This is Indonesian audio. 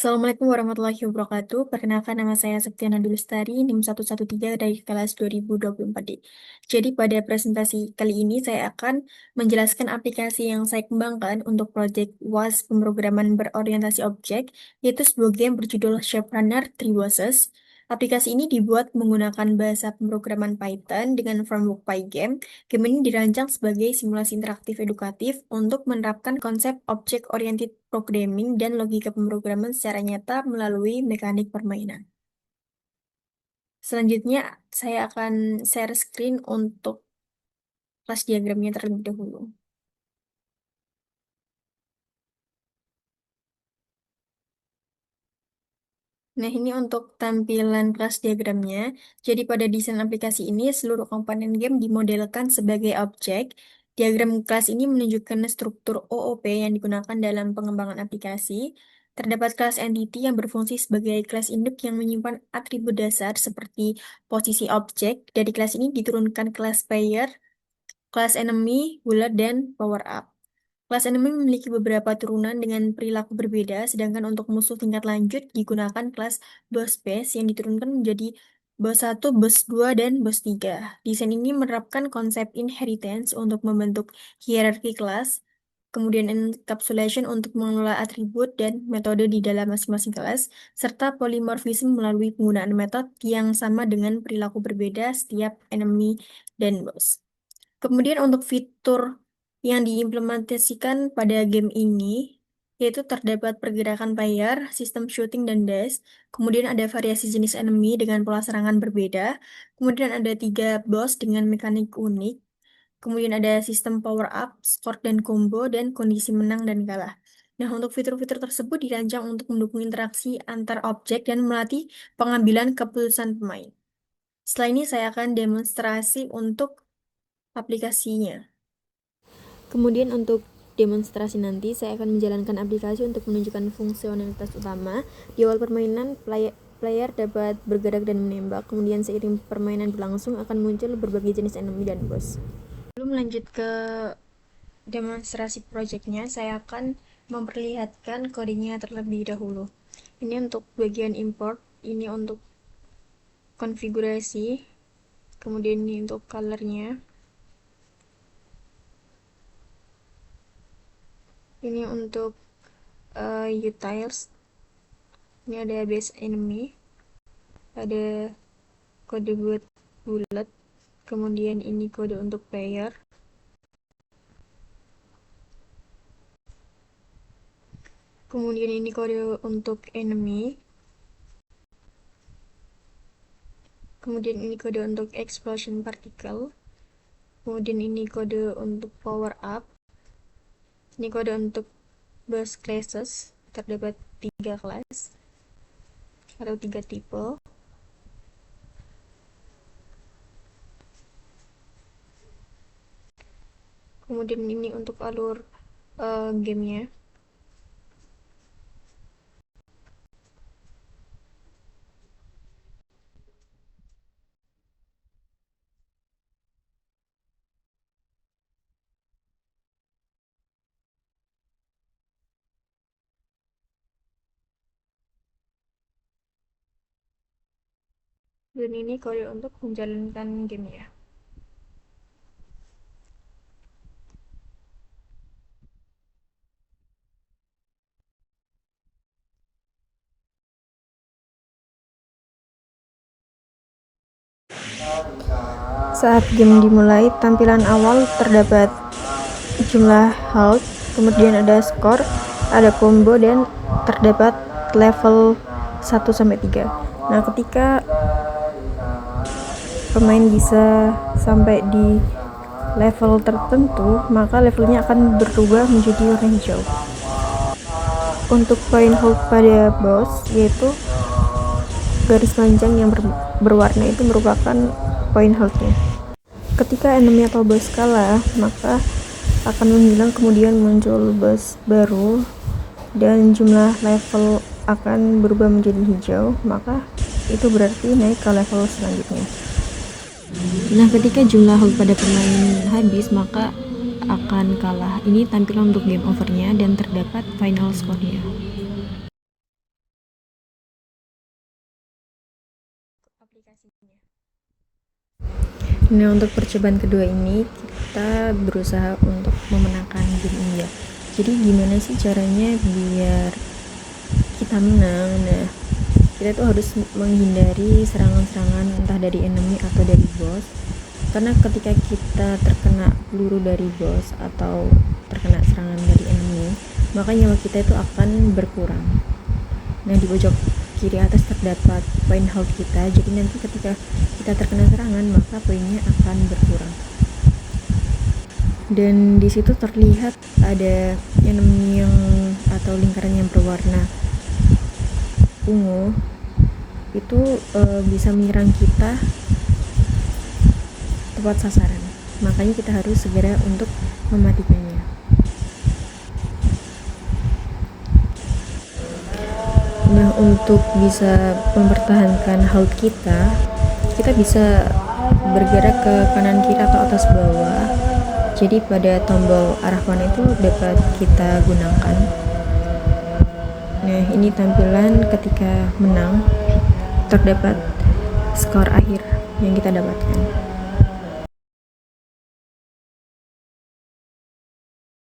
Assalamualaikum warahmatullahi wabarakatuh. Perkenalkan nama saya Septiana Dulustari, NIM 113 dari kelas 2024D. Jadi pada presentasi kali ini saya akan menjelaskan aplikasi yang saya kembangkan untuk proyek UAS pemrograman berorientasi objek, yaitu sebuah game berjudul Shaperunner 3 Bosses. Aplikasi ini dibuat menggunakan bahasa pemrograman Python dengan framework Pygame. Game ini dirancang sebagai simulasi interaktif edukatif untuk menerapkan konsep object-oriented programming dan logika pemrograman secara nyata melalui mekanik permainan. Selanjutnya, saya akan share screen untuk kelas diagramnya terlebih dahulu. Nah, ini untuk tampilan kelas diagramnya. Jadi pada desain aplikasi ini, seluruh komponen game dimodelkan sebagai objek. Diagram kelas ini menunjukkan struktur OOP yang digunakan dalam pengembangan aplikasi. Terdapat kelas entity yang berfungsi sebagai kelas induk yang menyimpan atribut dasar seperti posisi objek. Dari kelas ini diturunkan kelas player, kelas enemy, build, dan power up. Kelas enemy memiliki beberapa turunan dengan perilaku berbeda, sedangkan untuk musuh tingkat lanjut digunakan kelas boss base yang diturunkan menjadi boss 1, boss 2, dan boss 3. Desain ini menerapkan konsep inheritance untuk membentuk hierarki kelas, kemudian encapsulation untuk mengelola atribut dan metode di dalam masing-masing kelas, serta polymorphism melalui penggunaan metode yang sama dengan perilaku berbeda setiap enemy dan boss. Kemudian untuk fitur yang diimplementasikan pada game ini, yaitu terdapat pergerakan player, sistem shooting dan dash, kemudian ada variasi jenis enemy dengan pola serangan berbeda, kemudian ada 3 boss dengan mekanik unik, kemudian ada sistem power up, score dan combo, dan kondisi menang dan kalah. Nah, untuk fitur-fitur tersebut dirancang untuk mendukung interaksi antar objek dan melatih pengambilan keputusan pemain. Setelah ini saya akan demonstrasi untuk aplikasinya. Kemudian untuk demonstrasi nanti, saya akan menjalankan aplikasi untuk menunjukkan fungsionalitas utama. Di awal permainan, player dapat bergerak dan menembak. Kemudian seiring permainan berlangsung akan muncul berbagai jenis enemy dan boss. Sebelum lanjut ke demonstrasi projectnya, saya akan memperlihatkan kodenya terlebih dahulu. Ini untuk bagian import, ini untuk konfigurasi, kemudian ini untuk colornya. Ini untuk utils. Ini ada base enemy, ada kode buat bullet, kemudian ini kode untuk player, kemudian ini kode untuk enemy, kemudian ini kode untuk explosion particle, kemudian ini kode untuk power up, ini kode untuk boss classes. Terdapat 3 kelas atau 3 tipe. Kemudian ini untuk alur gamenya. Dan ini kode untuk menjalankan gamenya. Saat game dimulai, tampilan awal terdapat jumlah health, kemudian ada skor, ada combo, dan terdapat level 1-3. Nah, ketika pemain bisa sampai di level tertentu, maka levelnya akan berubah menjadi warna hijau. Untuk point hold pada boss, yaitu garis panjang yang berwarna itu merupakan point holdnya. Ketika enemy atau boss kalah, maka akan menghilang, kemudian muncul boss baru dan jumlah level akan berubah menjadi hijau, maka itu berarti naik ke level selanjutnya. Nah, ketika jumlah hold pada pemain habis, maka akan kalah. Ini tampilan untuk game overnya dan terdapat final score-nya. Nah, untuk percobaan kedua ini kita berusaha untuk memenangkan game ini ya. Jadi gimana sih caranya biar kita menang? Nah, kita tuh harus menghindari serangan-serangan entah dari enemy atau dari boss. Karena ketika kita terkena peluru dari boss atau terkena serangan dari enemy, maka nyawa kita itu akan berkurang. Nah, di pojok kiri atas terdapat poin health kita, jadi nanti ketika kita terkena serangan maka poinnya akan berkurang. Dan di situ terlihat ada enemy yang atau lingkaran yang berwarna ungu itu bisa menyerang kita tepat sasaran, makanya kita harus segera untuk mematikannya. Nah, untuk bisa mempertahankan health kita bisa bergerak ke kanan kiri atau atas bawah. Jadi pada tombol arah panah itu dapat kita gunakan. Nah, ini tampilan ketika menang, terdapat skor akhir yang kita dapatkan.